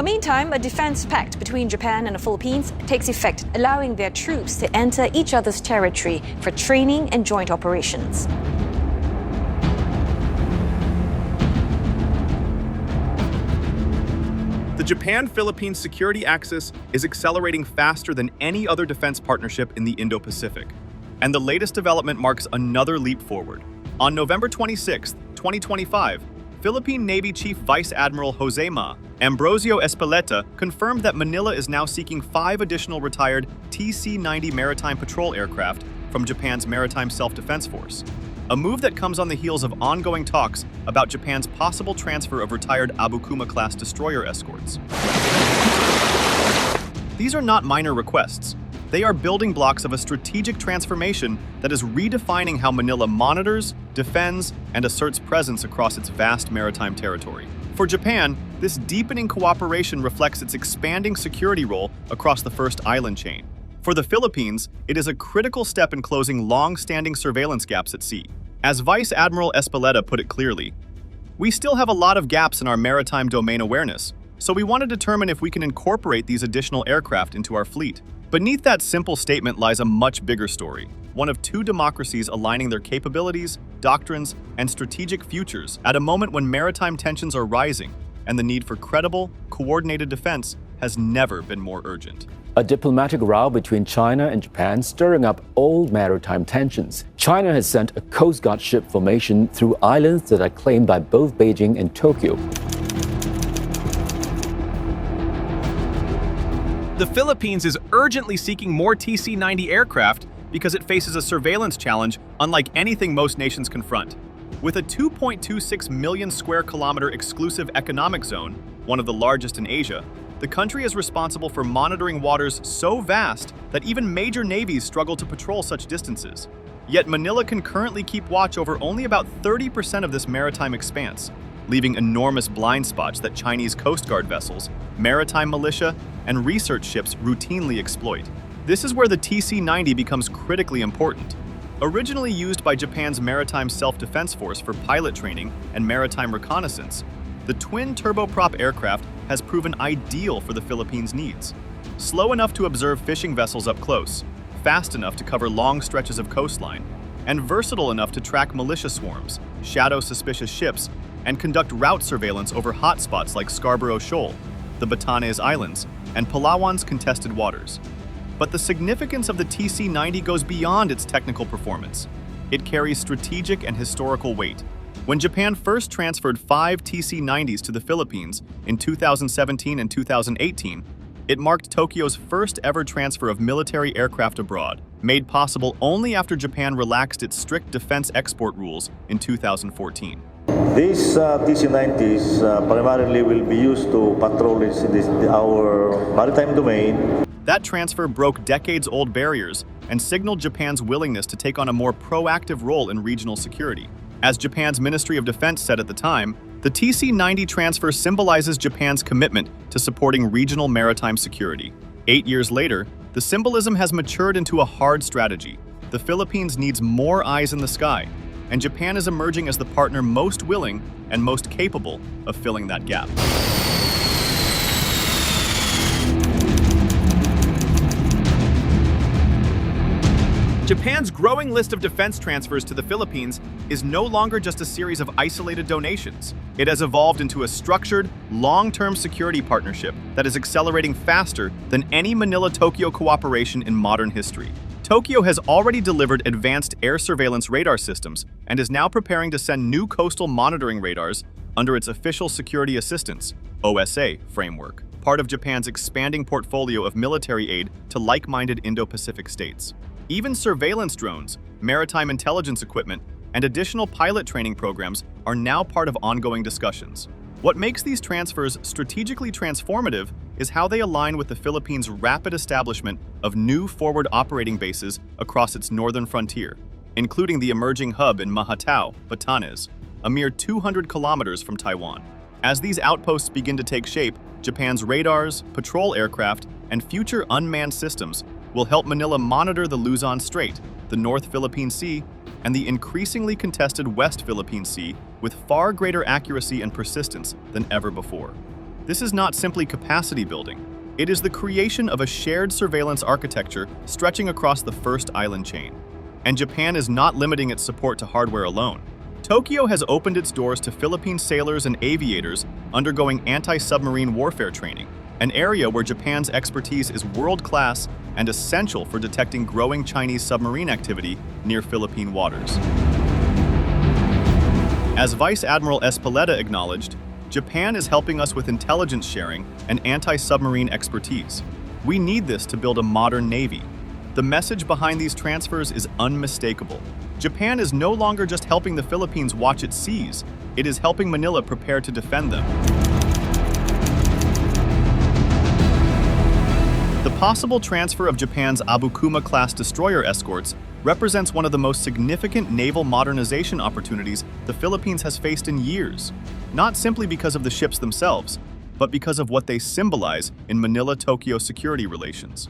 Meantime, a defense pact between Japan and the Philippines takes effect, allowing their troops to enter each other's territory for training and joint operations. The Japan-Philippines security axis is accelerating faster than any other defense partnership in the Indo-Pacific. And the latest development marks another leap forward. On November 26, 2025, Philippine Navy Chief Vice Admiral Jose Ambrosio Espeleta confirmed that Manila is now seeking 5 additional retired TC-90 maritime patrol aircraft from Japan's Maritime Self-Defense Force, a move that comes on the heels of ongoing talks about Japan's possible transfer of retired ABUKUMA-CLASS destroyer escorts. These are not minor requests. They are building blocks of a strategic transformation that is redefining how Manila monitors, defends, and asserts presence across its vast maritime territory. For Japan, this deepening cooperation reflects its expanding security role across the first island chain. For the Philippines, it is a critical step in closing long-standing surveillance gaps at sea. As Vice Admiral Espeleta put it clearly, "We still have a lot of gaps in our maritime domain awareness, so we want to determine if we can incorporate these additional aircraft into our fleet." Beneath that simple statement lies a much bigger story, one of 2 democracies aligning their capabilities, doctrines, and strategic futures at a moment when maritime tensions are rising and the need for credible, coordinated defense has never been more urgent. A diplomatic row between China and Japan stirring up old maritime tensions. China has sent a Coast Guard ship formation through islands that are claimed by both Beijing and Tokyo. The Philippines is urgently seeking more TC-90 aircraft because it faces a surveillance challenge unlike anything most nations confront. With a 2.26 million square kilometer exclusive economic zone, one of the largest in Asia, the country is responsible for monitoring waters so vast that even major navies struggle to patrol such distances. Yet Manila can currently keep watch over only about 30% of this maritime expanse, leaving enormous blind spots that Chinese Coast Guard vessels, maritime militia, and research ships routinely exploit. This is where the TC-90 becomes critically important. Originally used by Japan's Maritime Self-Defense Force for pilot training and maritime reconnaissance, the twin turboprop aircraft has proven ideal for the Philippines' needs. Slow enough to observe fishing vessels up close, fast enough to cover long stretches of coastline, and versatile enough to track militia swarms, shadow suspicious ships, and conduct route surveillance over hotspots like Scarborough Shoal, the Batanes Islands, and Palawan's contested waters. But the significance of the TC-90 goes beyond its technical performance. It carries strategic and historical weight. When Japan first transferred 5 TC-90s to the Philippines in 2017 and 2018, it marked Tokyo's first ever transfer of military aircraft abroad, made possible only after Japan relaxed its strict defense export rules in 2014. These TC-90s primarily will be used to patrol our maritime domain. That transfer broke decades-old barriers and signaled Japan's willingness to take on a more proactive role in regional security. As Japan's Ministry of Defense said at the time, the TC-90 transfer symbolizes Japan's commitment to supporting regional maritime security. 8 years later, the symbolism has matured into a hard strategy. The Philippines needs more eyes in the sky, and Japan is emerging as the partner most willing and most capable of filling that gap. Japan's growing list of defense transfers to the Philippines is no longer just a series of isolated donations. It has evolved into a structured, long-term security partnership that is accelerating faster than any Manila-Tokyo cooperation in modern history. Tokyo has already delivered advanced air surveillance radar systems and is now preparing to send new coastal monitoring radars under its Official Security Assistance (OSA) framework, part of Japan's expanding portfolio of military aid to like-minded Indo-Pacific states. Even surveillance drones, maritime intelligence equipment, and additional pilot training programs are now part of ongoing discussions. What makes these transfers strategically transformative is how they align with the Philippines' rapid establishment of new forward operating bases across its northern frontier, including the emerging hub in Mahatao, Batanes, a mere 200 kilometers from Taiwan. As these outposts begin to take shape, Japan's radars, patrol aircraft, and future unmanned systems will help Manila monitor the Luzon Strait, the North Philippine Sea, and the increasingly contested West Philippine Sea with far greater accuracy and persistence than ever before. This is not simply capacity building. It is the creation of a shared surveillance architecture stretching across the first island chain. And Japan is not limiting its support to hardware alone. Tokyo has opened its doors to Philippine sailors and aviators undergoing anti-submarine warfare training, an area where Japan's expertise is world-class and essential for detecting growing Chinese submarine activity near Philippine waters. As Vice Admiral Espeleta acknowledged, Japan is helping us with intelligence sharing and anti-submarine expertise. We need this to build a modern navy. The message behind these transfers is unmistakable. Japan is no longer just helping the Philippines watch its seas, it is helping Manila prepare to defend them. The possible transfer of Japan's ABUKUMA-CLASS destroyer escorts represents one of the most significant naval modernization opportunities the Philippines has faced in years, not simply because of the ships themselves, but because of what they symbolize in Manila-Tokyo security relations.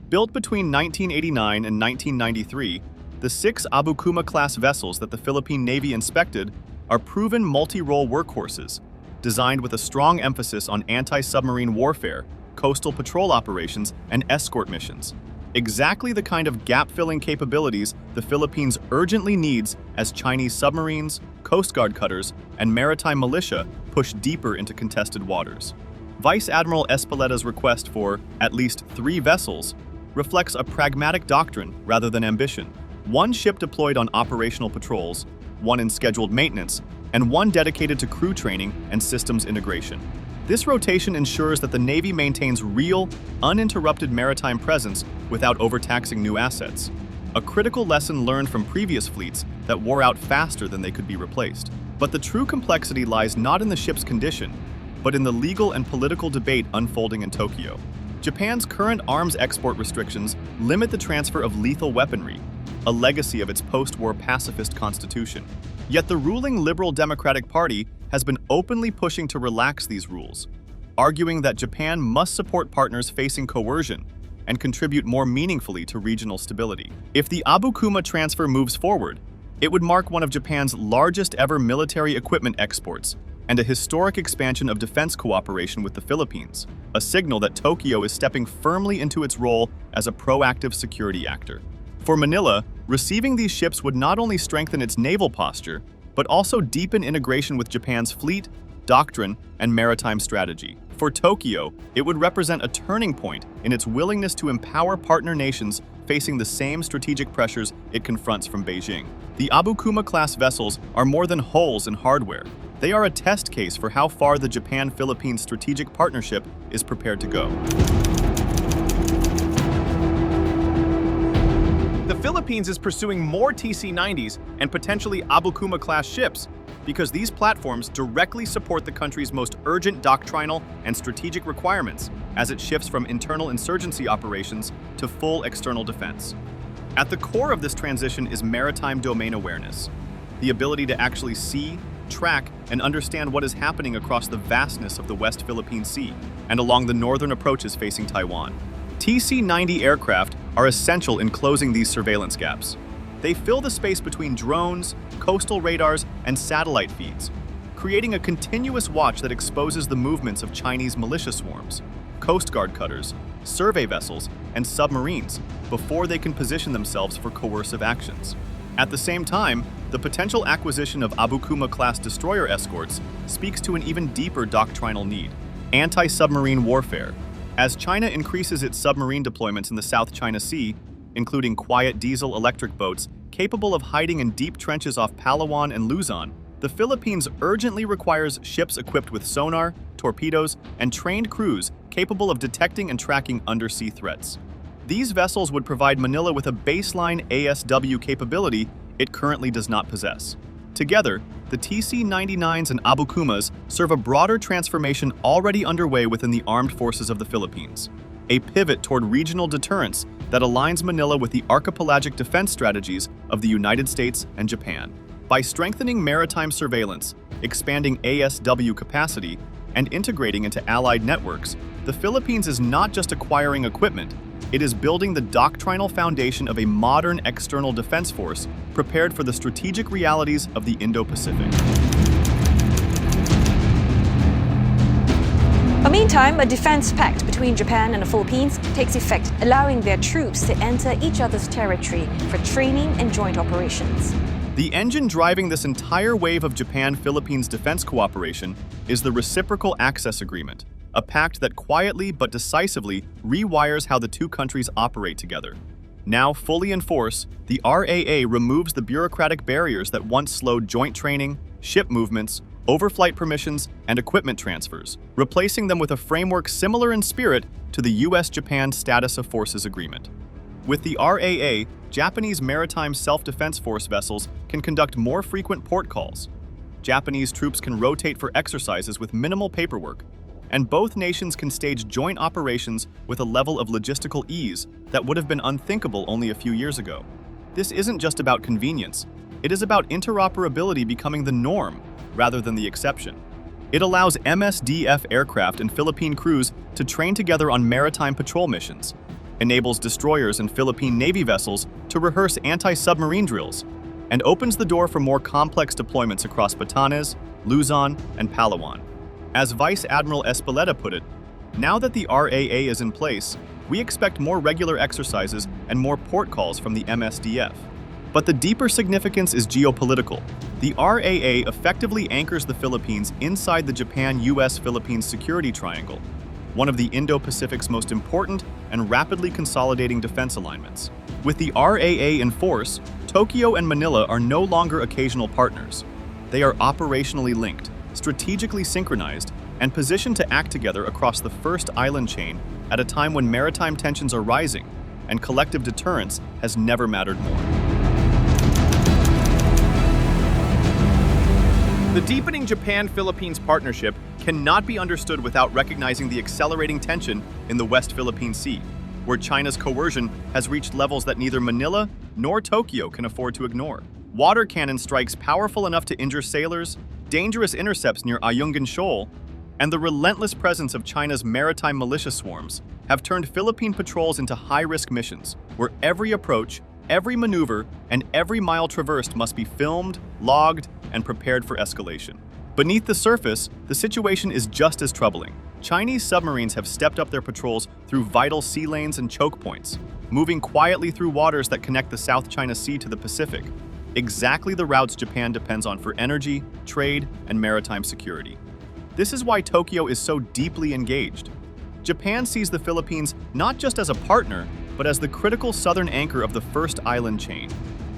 Built between 1989 and 1993, the 6 ABUKUMA-class vessels that the Philippine Navy inspected are proven multi-role workhorses, designed with a strong emphasis on anti-submarine warfare, coastal patrol operations, and escort missions. Exactly the kind of gap-filling capabilities the Philippines urgently needs as Chinese submarines, Coast Guard cutters, and maritime militia push deeper into contested waters. Vice Admiral Espeleta's request for at least 3 vessels reflects a pragmatic doctrine rather than ambition. 1 ship deployed on operational patrols, 1 in scheduled maintenance, and 1 dedicated to crew training and systems integration. This rotation ensures that the Navy maintains real, uninterrupted maritime presence without overtaxing new assets, a critical lesson learned from previous fleets that wore out faster than they could be replaced. But the true complexity lies not in the ship's condition, but in the legal and political debate unfolding in Tokyo. Japan's current arms export restrictions limit the transfer of lethal weaponry, a legacy of its post-war pacifist constitution. Yet the ruling Liberal Democratic Party has been openly pushing to relax these rules, arguing that Japan must support partners facing coercion and contribute more meaningfully to regional stability. If the ABUKUMA transfer moves forward, it would mark one of Japan's largest ever military equipment exports and a historic expansion of defense cooperation with the Philippines, a signal that Tokyo is stepping firmly into its role as a proactive security actor. For Manila, receiving these ships would not only strengthen its naval posture, but also deepen integration with Japan's fleet, doctrine, and maritime strategy. For Tokyo, it would represent a turning point in its willingness to empower partner nations facing the same strategic pressures it confronts from Beijing. The ABUKUMA-class vessels are more than hulls and hardware. They are a test case for how far the Japan-Philippines strategic partnership is prepared to go. The Philippines is pursuing more TC-90s and potentially ABUKUMA-class ships because these platforms directly support the country's most urgent doctrinal and strategic requirements as it shifts from internal insurgency operations to full external defense. At the core of this transition is maritime domain awareness, the ability to actually see, track, and understand what is happening across the vastness of the West Philippine Sea and along the northern approaches facing Taiwan. TC-90 aircraft are essential in closing these surveillance gaps. They fill the space between drones, coastal radars, and satellite feeds, creating a continuous watch that exposes the movements of Chinese militia swarms, Coast Guard cutters, survey vessels, and submarines before they can position themselves for coercive actions. At the same time, the potential acquisition of ABUKUMA-class destroyer escorts speaks to an even deeper doctrinal need: anti-submarine warfare. As China increases its submarine deployments in the South China Sea, including quiet diesel-electric boats capable of hiding in deep trenches off Palawan and Luzon, the Philippines urgently requires ships equipped with sonar, torpedoes, and trained crews capable of detecting and tracking undersea threats. These vessels would provide Manila with a baseline ASW capability it currently does not possess. Together, the TC-99s and ABUKUMAs serve a broader transformation already underway within the armed forces of the Philippines, a pivot toward regional deterrence that aligns Manila with the archipelagic defense strategies of the United States and Japan. By strengthening maritime surveillance, expanding ASW capacity, and integrating into allied networks, the Philippines is not just acquiring equipment, it is building the doctrinal foundation of a modern external defense force prepared for the strategic realities of the Indo-Pacific. Meantime, a defense pact between Japan and the Philippines takes effect, allowing their troops to enter each other's territory for training and joint operations. The engine driving this entire wave of Japan-Philippines defense cooperation is the Reciprocal Access Agreement, a pact that quietly but decisively rewires how the two countries operate together. Now fully in force, the RAA removes the bureaucratic barriers that once slowed joint training, ship movements, overflight permissions, and equipment transfers, replacing them with a framework similar in spirit to the US-Japan Status of Forces Agreement. With the RAA, Japanese maritime self-defense force vessels can conduct more frequent port calls. Japanese troops can rotate for exercises with minimal paperwork, and both nations can stage joint operations with a level of logistical ease that would have been unthinkable only a few years ago. This isn't just about convenience, it is about interoperability becoming the norm rather than the exception. It allows MSDF aircraft and Philippine crews to train together on maritime patrol missions, enables destroyers and Philippine Navy vessels to rehearse anti-submarine drills, and opens the door for more complex deployments across Batanes, Luzon, and Palawan. As Vice Admiral Espeleta put it, now that the RAA is in place, we expect more regular exercises and more port calls from the MSDF. But the deeper significance is geopolitical. The RAA effectively anchors the Philippines inside the Japan-US-Philippines security triangle, one of the Indo-Pacific's most important and rapidly consolidating defense alignments. With the RAA in force, Tokyo and Manila are no longer occasional partners. They are operationally linked, strategically synchronized, and positioned to act together across the first island chain at a time when maritime tensions are rising and collective deterrence has never mattered more. The deepening Japan-Philippines partnership cannot be understood without recognizing the accelerating tension in the West Philippine Sea, where China's coercion has reached levels that neither Manila nor Tokyo can afford to ignore. Water cannon strikes powerful enough to injure sailors, dangerous intercepts near Ayungin Shoal, and the relentless presence of China's maritime militia swarms have turned Philippine patrols into high-risk missions, where every approach, every maneuver, and every mile traversed must be filmed, logged, and prepared for escalation. Beneath the surface, the situation is just as troubling. Chinese submarines have stepped up their patrols through vital sea lanes and choke points, moving quietly through waters that connect the South China Sea to the Pacific, exactly the routes Japan depends on for energy, trade, and maritime security. This is why Tokyo is so deeply engaged. Japan sees the Philippines not just as a partner, but as the critical southern anchor of the first island chain,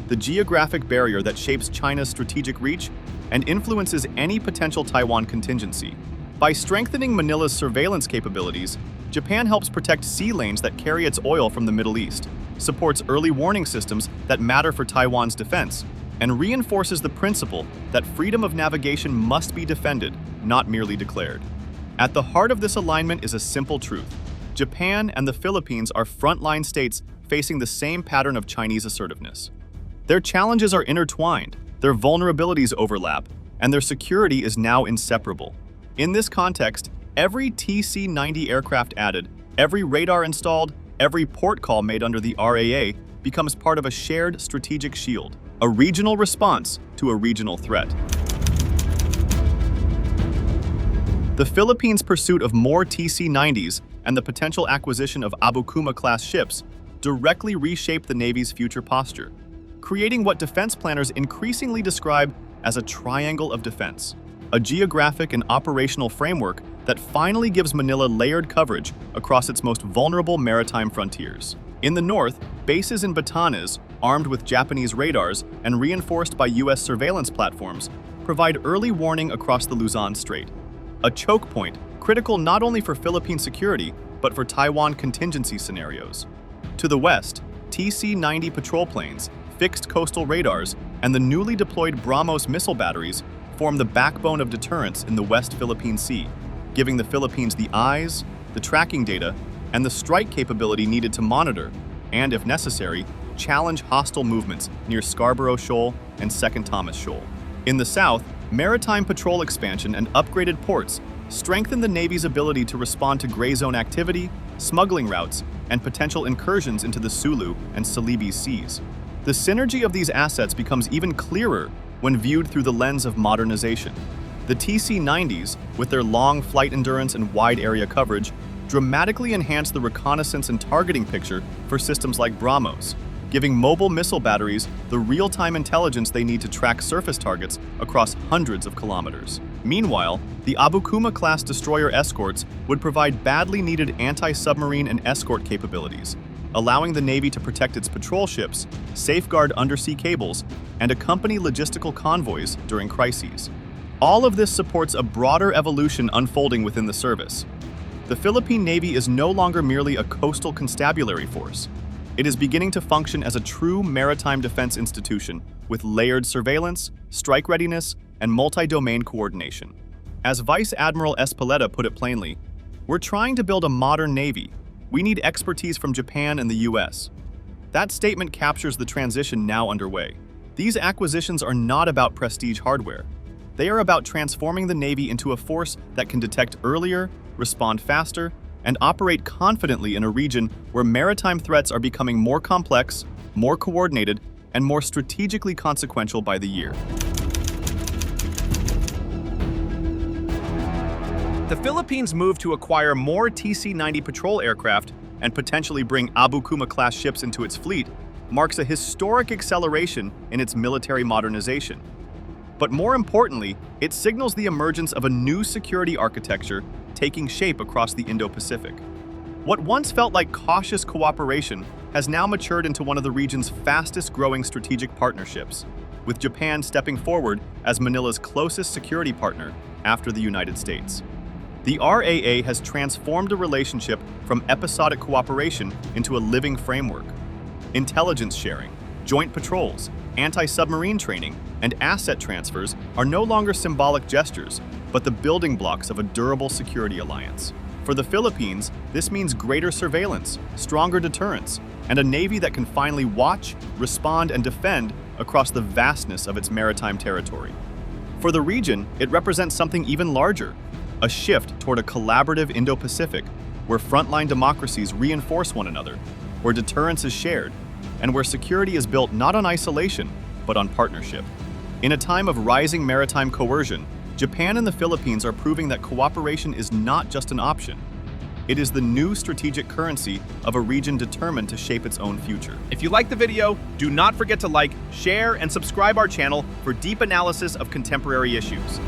the geographic barrier that shapes China's strategic reach and influences any potential Taiwan contingency. By strengthening Manila's surveillance capabilities, Japan helps protect sea lanes that carry its oil from the Middle East, supports early warning systems that matter for Taiwan's defense, and reinforces the principle that freedom of navigation must be defended, not merely declared. At the heart of this alignment is a simple truth. Japan and the Philippines are frontline states facing the same pattern of Chinese assertiveness. Their challenges are intertwined, their vulnerabilities overlap, and their security is now inseparable. In this context, every TC-90 aircraft added, every radar installed, every port call made under the RAA becomes part of a shared strategic shield, a regional response to a regional threat. The Philippines' pursuit of more TC-90s and the potential acquisition of ABUKUMA-class ships directly reshape the Navy's future posture, creating what defense planners increasingly describe as a triangle of defense, a geographic and operational framework that finally gives Manila layered coverage across its most vulnerable maritime frontiers. In the north, bases in Batanes, armed with Japanese radars and reinforced by US surveillance platforms, provide early warning across the Luzon Strait, a choke point critical not only for Philippine security, but for Taiwan contingency scenarios. To the west, TC-90 patrol planes, fixed coastal radars, and the newly deployed BrahMos missile batteries form the backbone of deterrence in the West Philippine Sea, giving the Philippines the eyes, the tracking data, and the strike capability needed to monitor, and if necessary, challenge hostile movements near Scarborough Shoal and Second Thomas Shoal. In the south, maritime patrol expansion and upgraded ports strengthen the Navy's ability to respond to gray zone activity, smuggling routes, and potential incursions into the Sulu and Celebes seas. The synergy of these assets becomes even clearer when viewed through the lens of modernization. The TC-90s, with their long flight endurance and wide area coverage, dramatically enhance the reconnaissance and targeting picture for systems like BrahMos, giving mobile missile batteries the real-time intelligence they need to track surface targets across hundreds of kilometers. Meanwhile, the ABUKUMA-class destroyer escorts would provide badly needed anti-submarine and escort capabilities, allowing the Navy to protect its patrol ships, safeguard undersea cables, and accompany logistical convoys during crises. All of this supports a broader evolution unfolding within the service. The Philippine Navy is no longer merely a coastal constabulary force. It is beginning to function as a true maritime defense institution with layered surveillance, strike readiness, and multi-domain coordination. As Vice Admiral Espeleta put it plainly, "We're trying to build a modern Navy. We need expertise from Japan and the US." That statement captures the transition now underway. These acquisitions are not about prestige hardware. They are about transforming the Navy into a force that can detect earlier, respond faster, and operate confidently in a region where maritime threats are becoming more complex, more coordinated, and more strategically consequential by the year. The Philippines' move to acquire more TC-90 patrol aircraft and potentially bring ABUKUMA-class ships into its fleet marks a historic acceleration in its military modernization. But more importantly, it signals the emergence of a new security architecture taking shape across the Indo-Pacific. What once felt like cautious cooperation has now matured into one of the region's fastest-growing strategic partnerships, with Japan stepping forward as Manila's closest security partner after the United States. The RAA has transformed a relationship from episodic cooperation into a living framework. Intelligence sharing, joint patrols, anti-submarine training, and asset transfers are no longer symbolic gestures, but the building blocks of a durable security alliance. For the Philippines, this means greater surveillance, stronger deterrence, and a Navy that can finally watch, respond, and defend across the vastness of its maritime territory. For the region, it represents something even larger, a shift toward a collaborative Indo-Pacific where frontline democracies reinforce one another, where deterrence is shared, and where security is built not on isolation, but on partnership. In a time of rising maritime coercion, Japan and the Philippines are proving that cooperation is not just an option. It is the new strategic currency of a region determined to shape its own future. If you liked the video, do not forget to like, share, and subscribe our channel for deep analysis of contemporary issues.